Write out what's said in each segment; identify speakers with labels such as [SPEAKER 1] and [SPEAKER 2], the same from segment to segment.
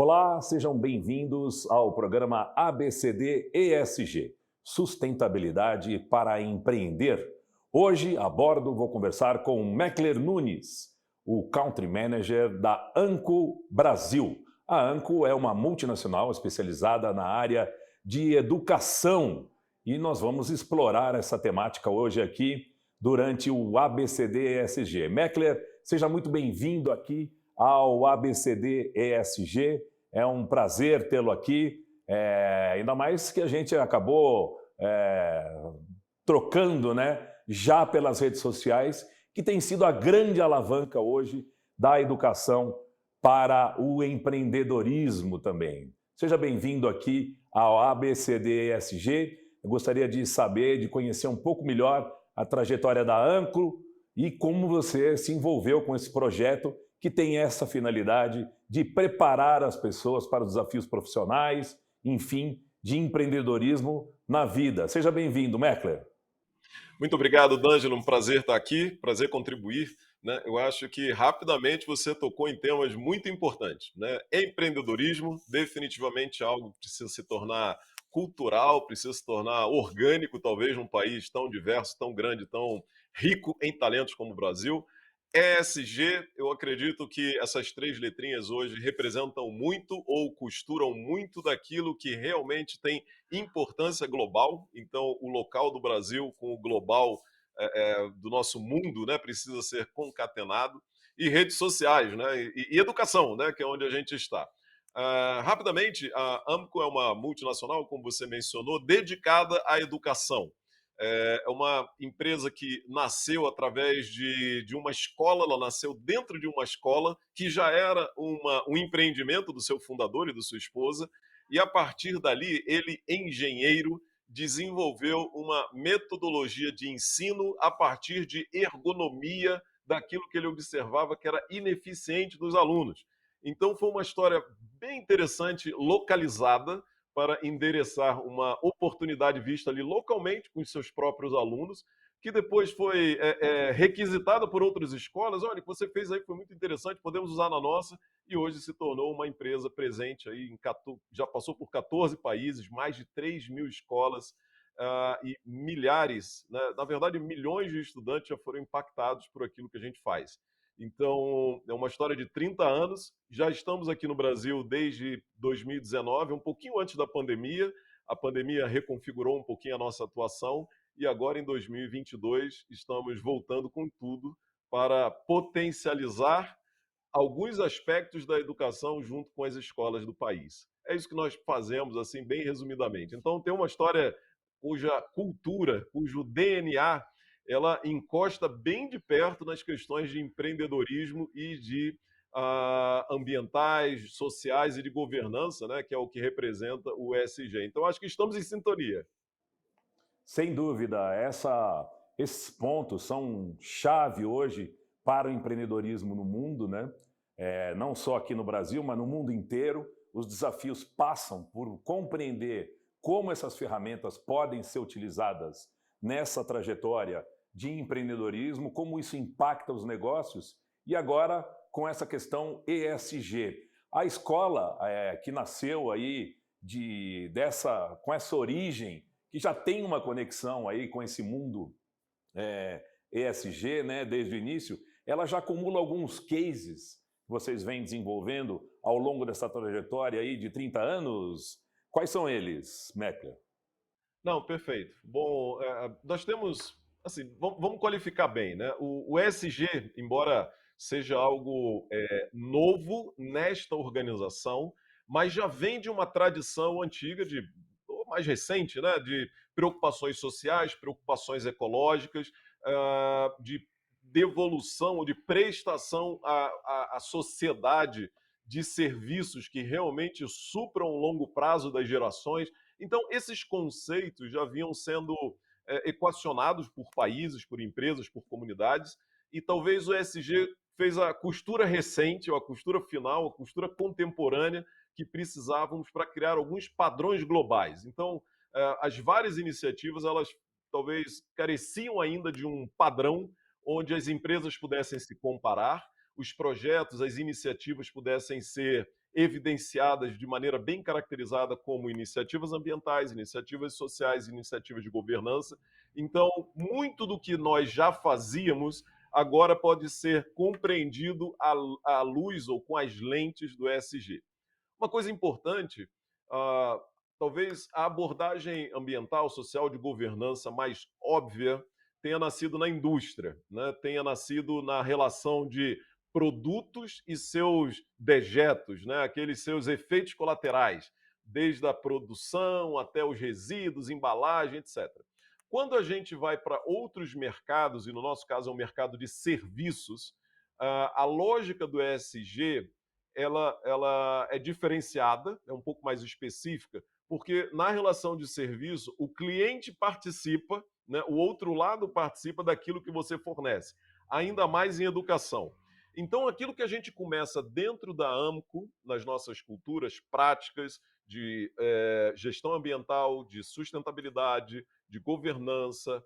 [SPEAKER 1] Olá, sejam bem-vindos ao programa ABCD ESG, Sustentabilidade para Empreender. Hoje, a bordo, vou conversar com Meckler Nunes, o Country Manager da Anco Brasil. A Anco é uma multinacional especializada na área de educação e nós vamos explorar essa temática hoje aqui durante o ABCD ESG. Meckler, seja muito bem-vindo aqui ao ABCD ESG. É um prazer tê-lo aqui, ainda mais que a gente acabou trocando, né, já pelas redes sociais, que tem sido a grande alavanca hoje da educação para o empreendedorismo também. Seja bem-vindo aqui ao ABCD ESG. Eu gostaria de saber, de conhecer um pouco melhor a trajetória da Anco e como você se envolveu com esse projeto que tem essa finalidade de preparar as pessoas para os desafios profissionais, enfim, de empreendedorismo na vida. Seja bem-vindo, Meckler.
[SPEAKER 2] Muito obrigado, D'Angelo. Um prazer estar aqui, prazer contribuir. Né? Eu acho que rapidamente você tocou em temas muito importantes. Né? Empreendedorismo, definitivamente algo que precisa se tornar cultural, precisa se tornar orgânico, talvez, num país tão diverso, tão grande, tão rico em talentos como o Brasil. ESG, eu acredito que essas três letrinhas hoje representam muito ou costuram muito daquilo que realmente tem importância global. Então, o local do Brasil com o global do nosso mundo, né, precisa ser concatenado. E redes sociais, né, e educação, né, que é onde a gente está. Rapidamente, a AMCO é uma multinacional, como você mencionou, dedicada à educação. É uma empresa que nasceu através de uma escola, ela nasceu dentro de uma escola que já era um empreendimento do seu fundador e da sua esposa, e a partir dali, ele, engenheiro, desenvolveu uma metodologia de ensino a partir de ergonomia daquilo que ele observava que era ineficiente dos alunos. Então, foi uma história bem interessante, localizada, para endereçar uma oportunidade vista ali localmente com os seus próprios alunos, que depois foi requisitada por outras escolas. Olha, o que você fez aí foi muito interessante, podemos usar na nossa, e hoje se tornou uma empresa presente aí em 14, já passou por 14 países, mais de 3.000 escolas, e milhares, né, na verdade milhões de estudantes já foram impactados por aquilo que a gente faz. Então, é uma história de 30 anos. Já estamos aqui no Brasil desde 2019, um pouquinho antes da pandemia. A pandemia reconfigurou um pouquinho a nossa atuação e agora, em 2022, estamos voltando com tudo para potencializar alguns aspectos da educação junto com as escolas do país. É isso que nós fazemos, assim, bem resumidamente. Então, tem uma história cuja cultura, cujo DNA, ela encosta bem de perto nas questões de empreendedorismo e de ambientais, sociais e de governança, né, que é o que representa o ESG. Então, acho que estamos em sintonia.
[SPEAKER 1] Sem dúvida, esses pontos são chave hoje para o empreendedorismo no mundo, né? Não só aqui no Brasil, mas no mundo inteiro. Os desafios passam por compreender como essas ferramentas podem ser utilizadas nessa trajetória de empreendedorismo, como isso impacta os negócios e agora com essa questão ESG. A escola que nasceu aí com essa origem que já tem uma conexão aí com esse mundo ESG, né, desde o início, ela já acumula alguns cases que vocês vêm desenvolvendo ao longo dessa trajetória aí de 30 anos. Quais são eles, Meckler?
[SPEAKER 2] Não, perfeito. Bom, nós temos, assim, vamos qualificar bem, né? O ESG, embora seja algo novo nesta organização, mas já vem de uma tradição antiga, ou mais recente, né? De preocupações sociais, preocupações ecológicas, de devolução ou de prestação à sociedade de serviços que realmente supram o longo prazo das gerações. Então, esses conceitos já vinham sendo equacionados por países, por empresas, por comunidades, e talvez o ESG fez a costura recente, ou a costura final, a costura contemporânea que precisávamos para criar alguns padrões globais. Então, as várias iniciativas, elas talvez careciam ainda de um padrão onde as empresas pudessem se comparar, os projetos, as iniciativas pudessem ser evidenciadas de maneira bem caracterizada como iniciativas ambientais, iniciativas sociais, iniciativas de governança. Então, muito do que nós já fazíamos agora pode ser compreendido à luz ou com as lentes do ESG. Uma coisa importante, ah, talvez a abordagem ambiental, social, de governança mais óbvia tenha nascido na indústria, né? Tenha nascido na relação de produtos e seus dejetos, né? Aqueles seus efeitos colaterais, desde a produção até os resíduos, embalagem, etc. Quando a gente vai para outros mercados, e no nosso caso é um mercado de serviços, a lógica do ESG ela é diferenciada, é um pouco mais específica, porque na relação de serviço, o cliente participa, né, o outro lado participa daquilo que você fornece, ainda mais em educação. Então, aquilo que a gente começa dentro da AMCO, nas nossas culturas práticas de gestão ambiental, de sustentabilidade, de governança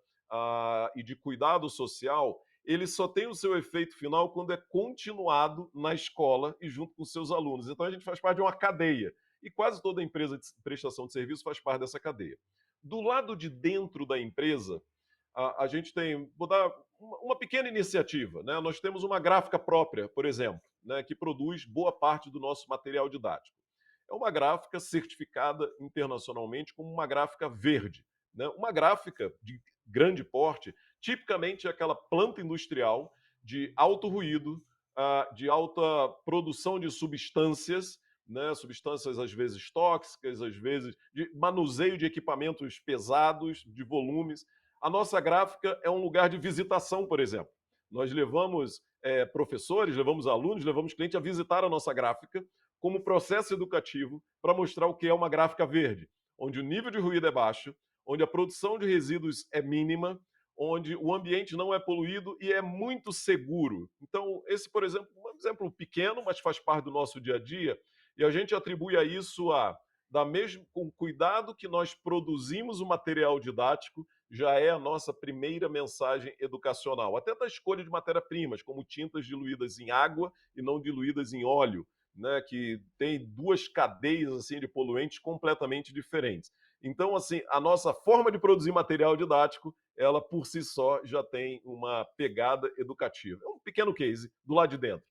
[SPEAKER 2] e de cuidado social, ele só tem o seu efeito final quando é continuado na escola e junto com seus alunos. Então a gente faz parte de uma cadeia. E quase toda empresa de prestação de serviço faz parte dessa cadeia. Do lado de dentro da empresa, a gente tem, vou dar uma pequena iniciativa, né? Nós temos uma gráfica própria, por exemplo, né, que produz boa parte do nosso material didático. É uma gráfica certificada internacionalmente como uma gráfica verde, né? Uma gráfica de grande porte, tipicamente é aquela planta industrial de alto ruído, de alta produção de substâncias, né? Substâncias às vezes tóxicas, às vezes de manuseio de equipamentos pesados, de volumes. A nossa gráfica é um lugar de visitação, por exemplo. Nós levamos professores, levamos alunos, levamos clientes a visitar a nossa gráfica como processo educativo para mostrar o que é uma gráfica verde, onde o nível de ruído é baixo, onde a produção de resíduos é mínima, onde o ambiente não é poluído e é muito seguro. Então, esse, por exemplo, um exemplo pequeno, mas faz parte do nosso dia a dia, e a gente atribui a isso da mesmo com cuidado que nós produzimos o material didático, já é a nossa primeira mensagem educacional. Até da escolha de matéria-primas, como tintas diluídas em água e não diluídas em óleo, né, que tem duas cadeias assim de poluentes completamente diferentes. Então, assim, a nossa forma de produzir material didático, ela por si só já tem uma pegada educativa. É um pequeno case do lado de dentro.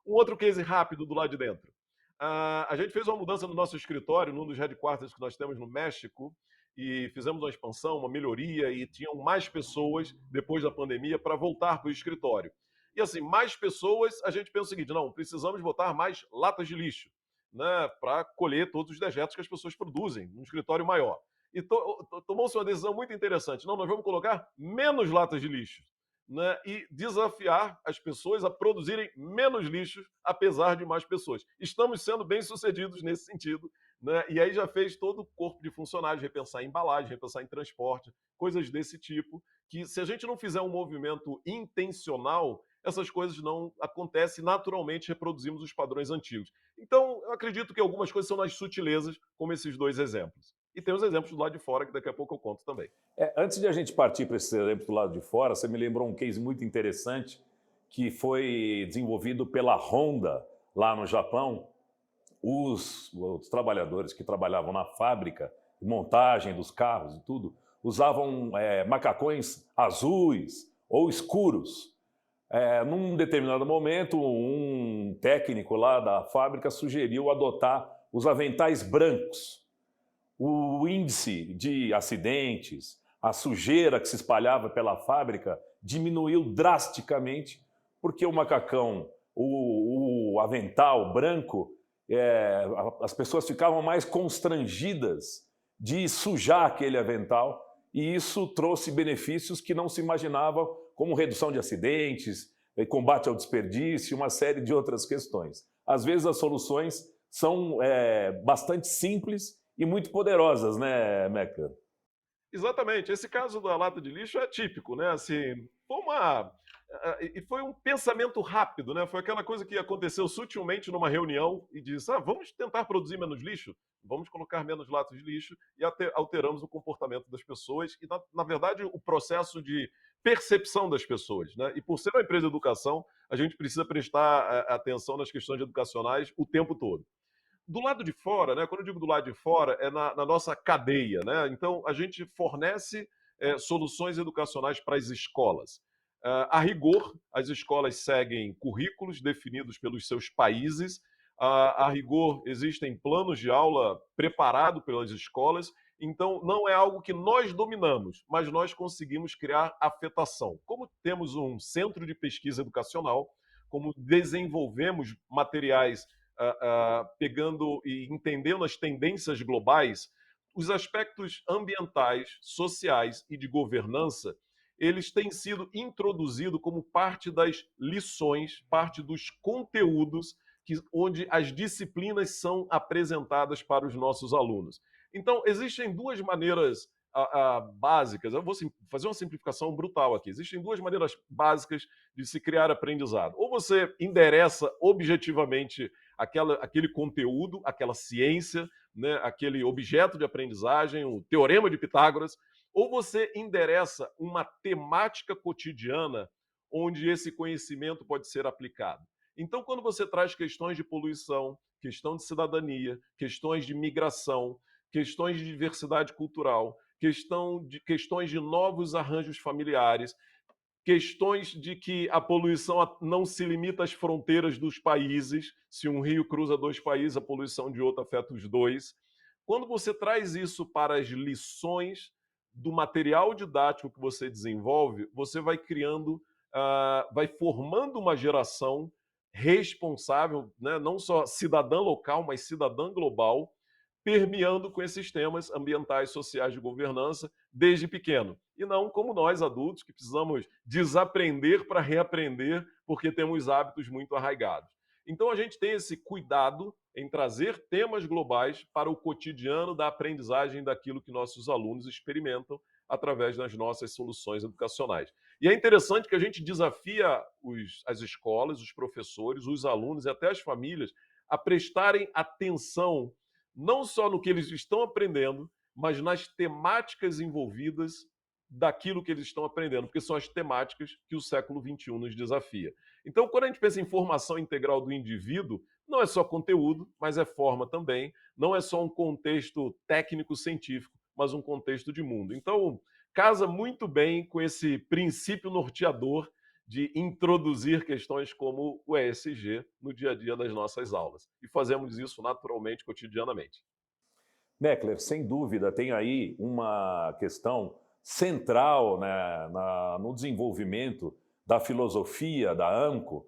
[SPEAKER 2] Um outro case rápido do lado de dentro. A gente fez uma mudança no nosso escritório, num dos headquarters que nós temos no México, e fizemos uma expansão, uma melhoria, e tinham mais pessoas depois da pandemia para voltar para o escritório. E assim, mais pessoas, a gente pensa o seguinte: não, precisamos botar mais latas de lixo, né, para colher todos os dejetos que as pessoas produzem num escritório maior. E tomou-se uma decisão muito interessante: não, nós vamos colocar menos latas de lixo, né, e desafiar as pessoas a produzirem menos lixo, apesar de mais pessoas. Estamos sendo bem-sucedidos nesse sentido, né, e aí já fez todo o corpo de funcionários repensar em embalagem, repensar em transporte, coisas desse tipo, que se a gente não fizer um movimento intencional, essas coisas não acontecem naturalmente, reproduzimos os padrões antigos. Então, eu acredito que algumas coisas são nas sutilezas, como esses dois exemplos. E tem os exemplos do lado de fora, que daqui a pouco eu conto também.
[SPEAKER 1] Antes de a gente partir para esse exemplo do lado de fora, você me lembrou um case muito interessante que foi desenvolvido pela Honda lá no Japão. Os trabalhadores que trabalhavam na fábrica, montagem dos carros e tudo, usavam macacões azuis ou escuros. Num determinado momento, um técnico lá da fábrica sugeriu adotar os aventais brancos. O índice de acidentes, a sujeira que se espalhava pela fábrica diminuiu drasticamente porque o macacão, o avental branco, as pessoas ficavam mais constrangidas de sujar aquele avental e isso trouxe benefícios que não se imaginava, como redução de acidentes, combate ao desperdício, uma série de outras questões. Às vezes as soluções são bastante simples e muito poderosas, né, Meca?
[SPEAKER 2] Exatamente. Esse caso da lata de lixo é típico, né? Assim, foi um pensamento rápido, né? Foi aquela coisa que aconteceu sutilmente numa reunião e disse: vamos tentar produzir menos lixo, vamos colocar menos latas de lixo e até alteramos o comportamento das pessoas e, na verdade, o processo de percepção das pessoas, né? E por ser uma empresa de educação, a gente precisa prestar atenção nas questões educacionais o tempo todo. Do lado de fora, né, quando eu digo do lado de fora, é na nossa cadeia. Né? Então, a gente fornece soluções educacionais para as escolas. A rigor, as escolas seguem currículos definidos pelos seus países. A rigor, existem planos de aula preparados pelas escolas. Então, não é algo que nós dominamos, mas nós conseguimos criar afetação. Como temos um centro de pesquisa educacional, como desenvolvemos materiais pegando e entendendo as tendências globais, os aspectos ambientais, sociais e de governança, eles têm sido introduzidos como parte das lições, parte dos conteúdos onde as disciplinas são apresentadas para os nossos alunos. Então, existem duas maneiras básicas, eu vou fazer uma simplificação brutal aqui. Existem duas maneiras básicas de se criar aprendizado. Ou você endereça objetivamente aquele conteúdo, aquela ciência, né, aquele objeto de aprendizagem, o teorema de Pitágoras, ou você endereça uma temática cotidiana onde esse conhecimento pode ser aplicado. Então, quando você traz questões de poluição, questão de cidadania, questões de migração, questões de diversidade cultural, questões de novos arranjos familiares, questões de que a poluição não se limita às fronteiras dos países. Se um rio cruza dois países, a poluição de outro afeta os dois. Quando você traz isso para as lições do material didático que você desenvolve, você vai criando, vai formando uma geração responsável, né? Não só cidadã local, mas cidadã global, permeando com esses temas ambientais, sociais, de governança, desde pequeno. E não como nós, adultos, que precisamos desaprender para reaprender, porque temos hábitos muito arraigados. Então, a gente tem esse cuidado em trazer temas globais para o cotidiano da aprendizagem daquilo que nossos alunos experimentam através das nossas soluções educacionais. E é interessante que a gente desafia as escolas, os professores, os alunos e até as famílias a prestarem atenção não só no que eles estão aprendendo, mas nas temáticas envolvidas daquilo que eles estão aprendendo, porque são as temáticas que o século XXI nos desafia. Então, quando a gente pensa em formação integral do indivíduo, não é só conteúdo, mas é forma também, não é só um contexto técnico-científico, mas um contexto de mundo. Então, casa muito bem com esse princípio norteador de introduzir questões como o ESG no dia a dia das nossas aulas. E fazemos isso naturalmente, cotidianamente.
[SPEAKER 1] Meckler, sem dúvida, tem aí uma questão central, né, no desenvolvimento da filosofia da ANCO,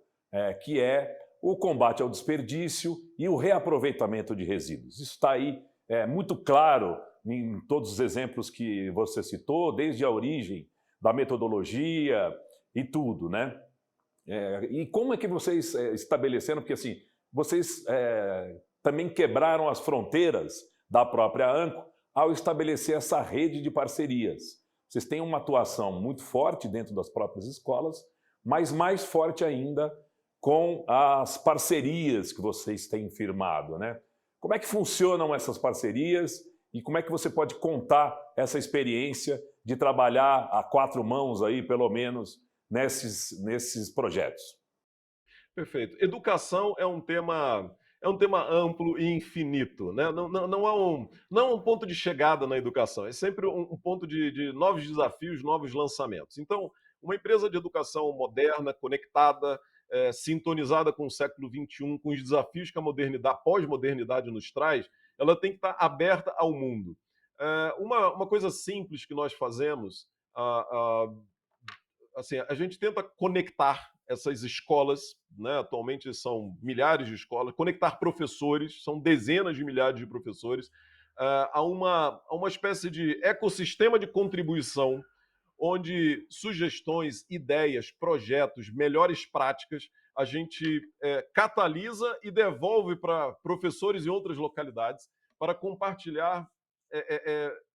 [SPEAKER 1] que é o combate ao desperdício e o reaproveitamento de resíduos. Isso está aí muito claro em todos os exemplos que você citou, desde a origem da metodologia e tudo, né? E como é que vocês estabeleceram, porque assim, vocês também quebraram as fronteiras da própria ANCO ao estabelecer essa rede de parcerias. Vocês têm uma atuação muito forte dentro das próprias escolas, mas mais forte ainda com as parcerias que vocês têm firmado, né? Como é que funcionam essas parcerias e como é que você pode contar essa experiência de trabalhar a quatro mãos aí, pelo menos, nesses projetos?
[SPEAKER 2] Perfeito. Educação é um tema amplo e infinito, né? Não é um ponto de chegada na educação, é sempre um ponto de novos desafios, novos lançamentos. Então, uma empresa de educação moderna, conectada, sintonizada com o século XXI, com os desafios que a modernidade, a pós-modernidade nos traz, ela tem que estar aberta ao mundo. Uma coisa simples que nós fazemos, assim, a gente tenta conectar essas escolas, né? Atualmente são milhares de escolas, conectar professores, são dezenas de milhares de professores, a uma espécie de ecossistema de contribuição, onde sugestões, ideias, projetos, melhores práticas, a gente catalisa e devolve para professores em outras localidades para compartilhar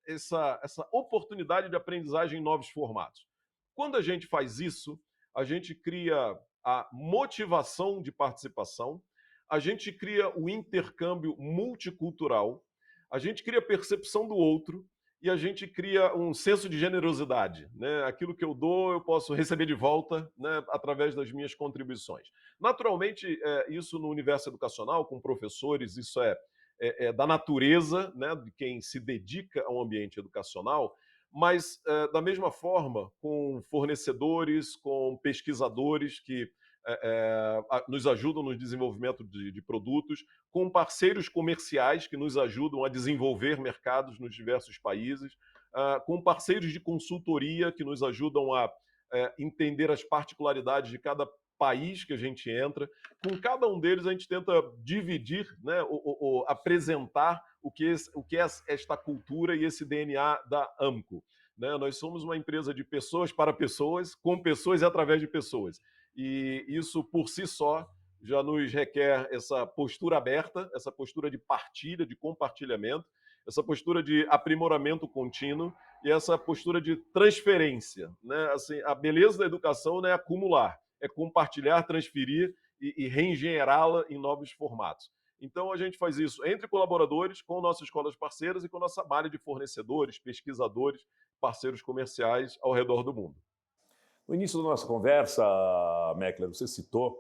[SPEAKER 2] essa oportunidade de aprendizagem em novos formatos. Quando a gente faz isso, a gente cria a motivação de participação, a gente cria o intercâmbio multicultural, a gente cria a percepção do outro e a gente cria um senso de generosidade, né? Aquilo que eu dou, eu posso receber de volta, né, através das minhas contribuições. Naturalmente, isso no universo educacional, com professores, isso da natureza, né, de quem se dedica ao ambiente educacional, mas, da mesma forma, com fornecedores, com pesquisadores que nos ajudam no desenvolvimento de produtos, com parceiros comerciais que nos ajudam a desenvolver mercados nos diversos países, com parceiros de consultoria que nos ajudam a entender as particularidades de cada país que a gente entra. Com cada um deles, a gente tenta dividir, né, apresentar o que é esta cultura e esse DNA da AMCO. Né? Nós somos uma empresa de pessoas para pessoas, com pessoas e através de pessoas. E isso, por si só, já nos requer essa postura aberta, essa postura de partilha, de compartilhamento, essa postura de aprimoramento contínuo e essa postura de transferência. Né? Assim, a beleza da educação não é acumular, é compartilhar, transferir e reengenherá-la em novos formatos. Então, a gente faz isso entre colaboradores, com nossas escolas parceiras e com nossa malha de fornecedores, pesquisadores, parceiros comerciais ao redor do mundo.
[SPEAKER 1] No início da nossa conversa, Meckler, você citou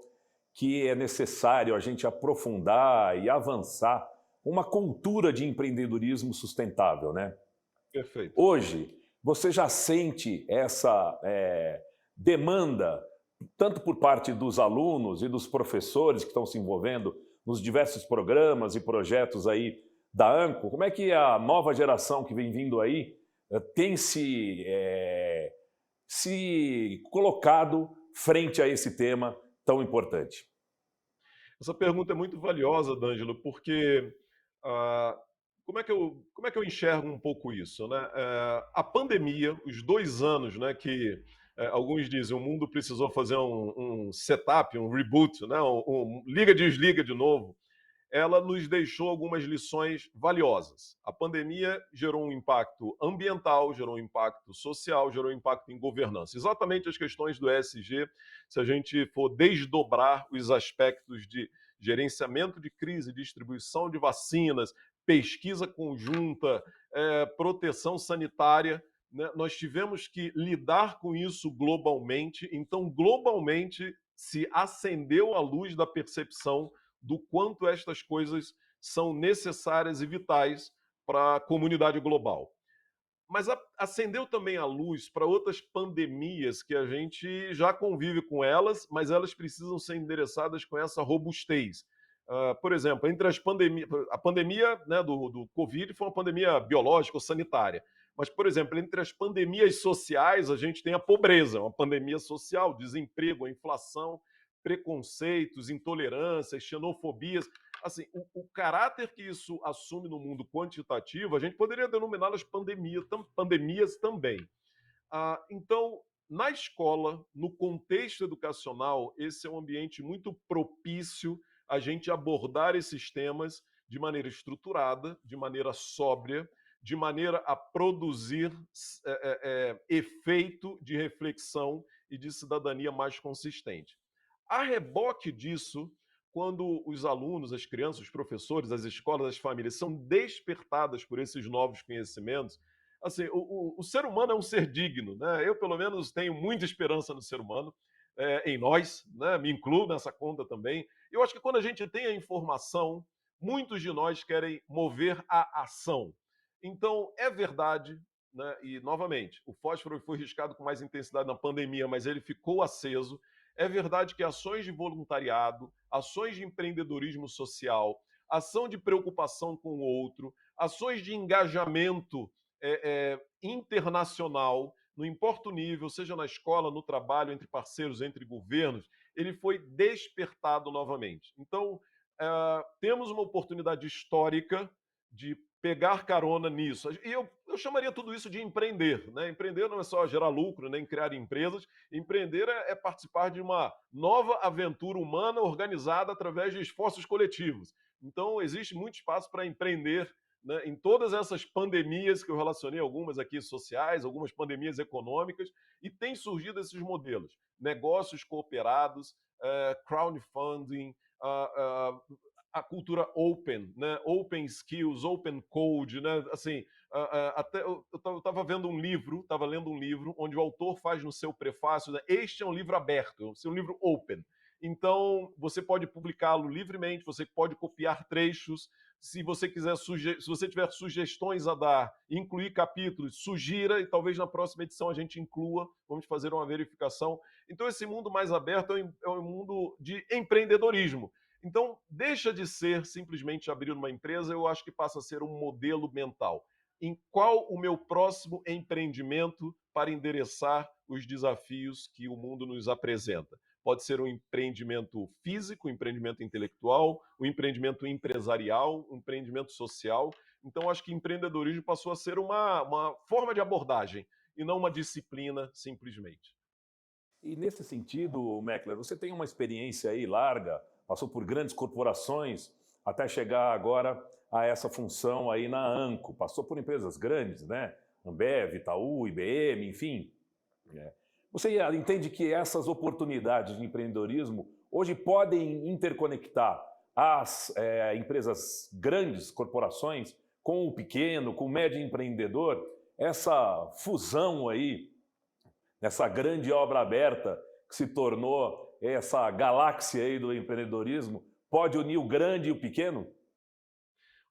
[SPEAKER 1] que é necessário a gente aprofundar e avançar uma cultura de empreendedorismo sustentável, né?
[SPEAKER 2] Perfeito.
[SPEAKER 1] Hoje, você já sente essa demanda, tanto por parte dos alunos e dos professores que estão se envolvendo nos diversos programas e projetos aí da ANCO? Como é que a nova geração que vem vindo aí tem se colocado frente a esse tema tão importante?
[SPEAKER 2] Essa pergunta é muito valiosa, D'Angelo, porque ah, como é que eu enxergo um pouco isso? Né? A pandemia, os 2 anos, né, que alguns dizem o mundo precisou fazer um setup, um reboot, né, liga-desliga de novo, ela nos deixou algumas lições valiosas. A pandemia gerou um impacto ambiental, gerou um impacto social, gerou um impacto em governança. Exatamente as questões do ESG, se a gente for desdobrar os aspectos de gerenciamento de crise, distribuição de vacinas, pesquisa conjunta, proteção sanitária, né? Nós tivemos que lidar com isso globalmente. Então, globalmente, se acendeu a luz da percepção do quanto estas coisas são necessárias e vitais para a comunidade global. Mas acendeu também a luz para outras pandemias que a gente já convive com elas, mas elas precisam ser endereçadas com essa robustez. Por exemplo, entre as pandemias, a pandemia, né, do Covid foi uma pandemia biológica ou sanitária. Mas, por exemplo, entre as pandemias sociais, a gente tem a pobreza, uma pandemia social, desemprego, a inflação, preconceitos, intolerâncias, xenofobias. Assim, o caráter que isso assume no mundo quantitativo, a gente poderia denominá-las pandemias também. Então, na escola, no contexto educacional, esse é um ambiente muito propício a gente abordar esses temas de maneira estruturada, de maneira sóbria, de maneira a produzir efeito de reflexão e de cidadania mais consistente. A reboque disso, quando os alunos, as crianças, os professores, as escolas, as famílias são despertadas por esses novos conhecimentos, assim, o ser humano é um ser digno, né? Eu, pelo menos, tenho muita esperança no ser humano, em nós, né? Me incluo nessa conta também. Eu acho que quando a gente tem a informação, muitos de nós querem mover a ação. Então, é verdade, né? E, novamente, o fósforo foi riscado com mais intensidade na pandemia, mas ele ficou aceso. É verdade que ações de voluntariado, ações de empreendedorismo social, ação de preocupação com o outro, ações de engajamento internacional, não importa o nível, seja na escola, no trabalho, entre parceiros, entre governos, ele foi despertado novamente. Então, temos uma oportunidade histórica de pegar carona nisso. E eu chamaria tudo isso de empreender. Né? Empreender não é só gerar lucro, nem criar empresas. Empreender é participar de uma nova aventura humana organizada através de esforços coletivos. Então, existe muito espaço para empreender, né, em todas essas pandemias que eu relacionei, algumas aqui sociais, algumas pandemias econômicas, e tem surgido esses modelos. Negócios cooperados, crowdfunding, a cultura open, né? Open skills, open code, né? Assim, até eu estava vendo um livro, lendo um livro onde o autor faz no seu prefácio, né? Este é um livro aberto, é um livro open. Então, você pode publicá-lo livremente, você pode copiar trechos. Se você quiser se você tiver sugestões a dar, incluir capítulos, sugira e talvez na próxima edição a gente inclua. Vamos fazer uma verificação. Então, esse mundo mais aberto é um mundo de empreendedorismo. Então, deixa de ser simplesmente abrir uma empresa, eu acho que passa a ser um modelo mental. Em qual o meu próximo empreendimento para endereçar os desafios que o mundo nos apresenta? Pode ser um empreendimento físico, um empreendimento intelectual, um empreendimento empresarial, um empreendimento social. Então, acho que empreendedorismo passou a ser uma forma de abordagem e não uma disciplina simplesmente.
[SPEAKER 1] E nesse sentido, Meckler, você tem uma experiência aí larga, passou por grandes corporações, até chegar agora a essa função aí na ANCO. Passou por empresas grandes, né? Ambev, Itaú, IBM, enfim. Né? Você entende que essas oportunidades de empreendedorismo hoje podem interconectar as empresas grandes, corporações, com o pequeno, com o médio empreendedor? Essa fusão aí nessa grande obra aberta que se tornou essa galáxia aí do empreendedorismo, pode unir o grande e o pequeno?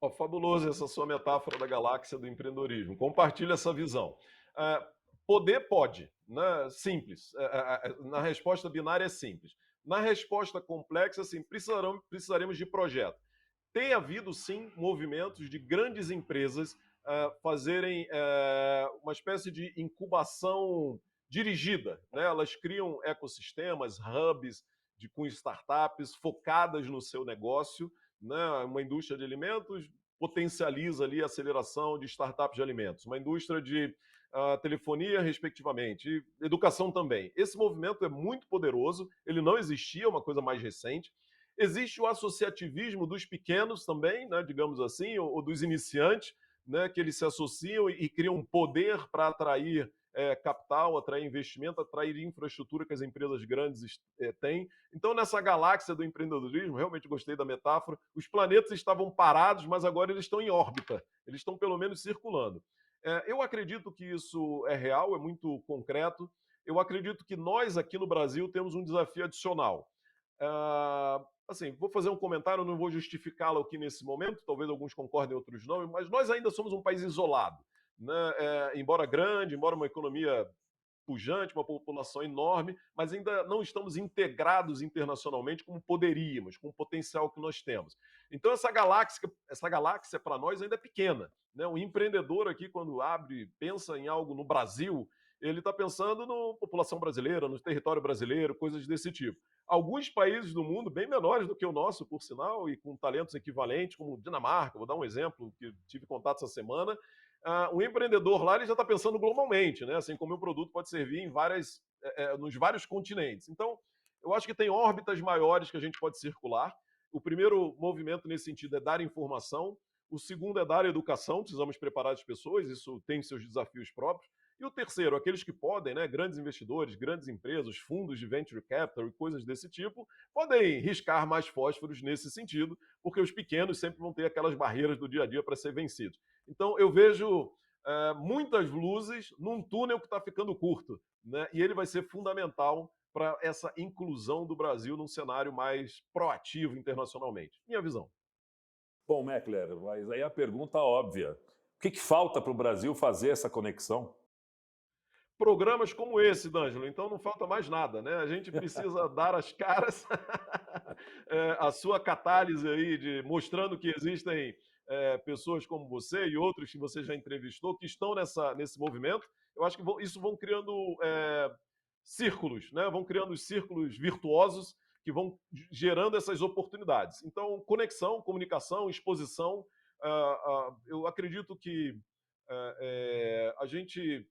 [SPEAKER 2] Ó, fabuloso essa sua metáfora da galáxia do empreendedorismo. Compartilha essa visão. Ah, poder pode, né? Simples. Na resposta binária é simples. Na resposta complexa, assim, precisaremos de projeto. Tem havido, sim, movimentos de grandes empresas fazerem uma espécie de incubação dirigida. Né? Elas criam ecossistemas, hubs com startups focadas no seu negócio, né? Uma indústria de alimentos potencializa ali a aceleração de startups de alimentos, uma indústria de telefonia, respectivamente, e educação também. Esse movimento é muito poderoso, ele não existia, é uma coisa mais recente. Existe o associativismo dos pequenos também, né, digamos assim, ou dos iniciantes, né, que eles se associam e criam poder para atrair capital, atrair investimento, atrair infraestrutura que as empresas grandes têm. Então, nessa galáxia do empreendedorismo, realmente gostei da metáfora, os planetas estavam parados, mas agora eles estão em órbita, eles estão pelo menos circulando. Eu acredito que isso é real, é muito concreto. Eu acredito que nós aqui no Brasil temos um desafio adicional. Assim, vou fazer um comentário, não vou justificá-lo aqui nesse momento, talvez alguns concordem, outros não, mas nós ainda somos um país isolado, né? Embora grande, embora uma economia pujante, uma população enorme, mas ainda não estamos integrados internacionalmente como poderíamos, com o potencial que nós temos. Então essa galáxia para nós ainda é pequena, né? O empreendedor aqui, quando abre, pensa em algo no Brasil, ele está pensando na população brasileira, no território brasileiro, coisas desse tipo. Alguns países do mundo, bem menores do que o nosso, por sinal, e com talentos equivalentes, como Dinamarca, vou dar um exemplo, que tive contato essa semana, o empreendedor lá ele já está pensando globalmente, né? Assim como o produto pode servir em nos vários continentes. Então, eu acho que tem órbitas maiores que a gente pode circular. O primeiro movimento nesse sentido é dar informação. O segundo é dar educação. Precisamos preparar as pessoas. Isso tem seus desafios próprios. E o terceiro, aqueles que podem, né, grandes investidores, grandes empresas, fundos de venture capital e coisas desse tipo, podem riscar mais fósforos nesse sentido, porque os pequenos sempre vão ter aquelas barreiras do dia a dia para ser vencidos. Então, eu vejo muitas luzes num túnel que está ficando curto, né? E ele vai ser fundamental para essa inclusão do Brasil num cenário mais proativo internacionalmente. Minha visão.
[SPEAKER 1] Bom, Meckler, mas aí a pergunta óbvia: o que falta para o Brasil fazer essa conexão?
[SPEAKER 2] Programas como esse, D'Angelo, então não falta mais nada, né? A gente precisa dar as caras, a sua catálise aí, mostrando que existem pessoas como você e outros que você já entrevistou que estão nesse movimento. Eu acho que isso vão criando círculos, né? Vão criando os círculos virtuosos que vão gerando essas oportunidades. Então, conexão, comunicação, exposição. Eu acredito que a gente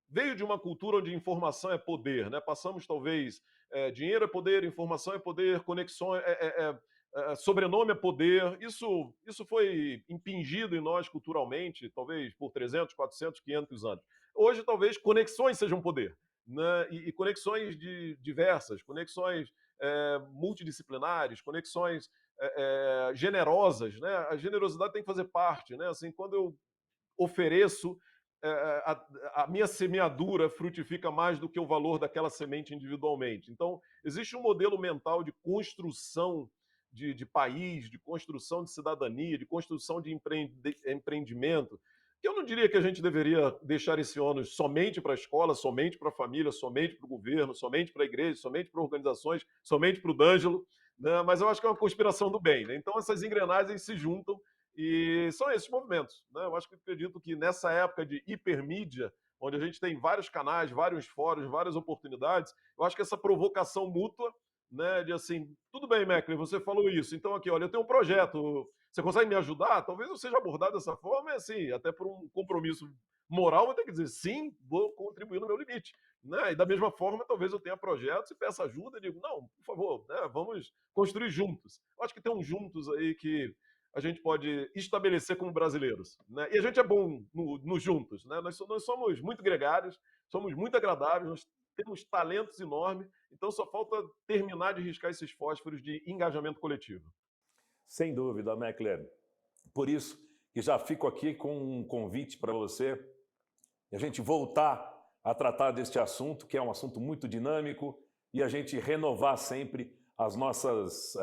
[SPEAKER 2] veio de uma cultura onde informação é poder, né? Passamos talvez dinheiro é poder, informação é poder, conexão sobrenome é poder. Isso foi impingido em nós culturalmente, talvez por 300, 400, 500 anos. Hoje talvez conexões sejam poder, né? E conexões diversas, conexões multidisciplinares, conexões generosas, né? A generosidade tem que fazer parte, né? Assim, quando eu ofereço a minha semeadura frutifica mais do que o valor daquela semente individualmente. Então, existe um modelo mental de construção de país, de construção de cidadania, de construção de empreendimento, que eu não diria que a gente deveria deixar esse ônus somente para a escola, somente para a família, somente para o governo, somente para a igreja, somente para organizações, somente para o D'Angelo, né? Mas eu acho que é uma conspiração do bem, né? Então essas engrenagens se juntam e são esses movimentos, né? Eu acho que acredito que nessa época de hipermídia, onde a gente tem vários canais, vários fóruns, várias oportunidades, eu acho que essa provocação mútua, né, de assim, tudo bem, Meckler, você falou isso, então aqui, olha, eu tenho um projeto, você consegue me ajudar? Talvez eu seja abordado dessa forma, e assim, até por um compromisso moral, vou ter que dizer, sim, vou contribuir no meu limite. Né? E da mesma forma, talvez eu tenha projetos e peça ajuda e digo, não, por favor, né, vamos construir juntos. Eu acho que tem um juntos aí que a gente pode estabelecer como brasileiros. Né? E a gente é bom no juntos. Né? Nós somos muito gregários, somos muito agradáveis, nós temos talentos enormes, então só falta terminar de riscar esses fósforos de engajamento coletivo.
[SPEAKER 1] Sem dúvida, Meckler. Por isso que já fico aqui com um convite para você, a gente voltar a tratar deste assunto, que é um assunto muito dinâmico, e a gente renovar sempre as nossas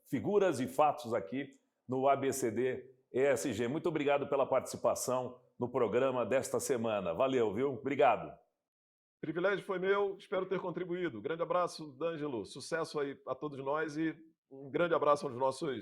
[SPEAKER 1] figuras e fatos aqui no ABCD ESG. Muito obrigado pela participação no programa desta semana. Valeu, viu? Obrigado.
[SPEAKER 2] O privilégio foi meu, espero ter contribuído. Grande abraço, D'Angelo. Sucesso aí a todos nós e um grande abraço aos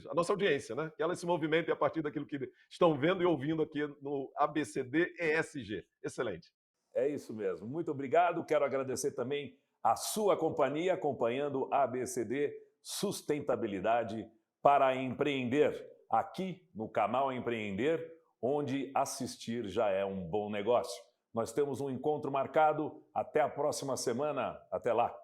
[SPEAKER 2] à nossa audiência, né? Que ela se movimente a partir daquilo que estão vendo e ouvindo aqui no ABCD ESG. Excelente.
[SPEAKER 1] É isso mesmo. Muito obrigado. Quero agradecer também a sua companhia acompanhando ABCD Sustentabilidade para Empreender, aqui no canal Empreender, onde assistir já é um bom negócio. Nós temos um encontro marcado. Até a próxima semana. Até lá.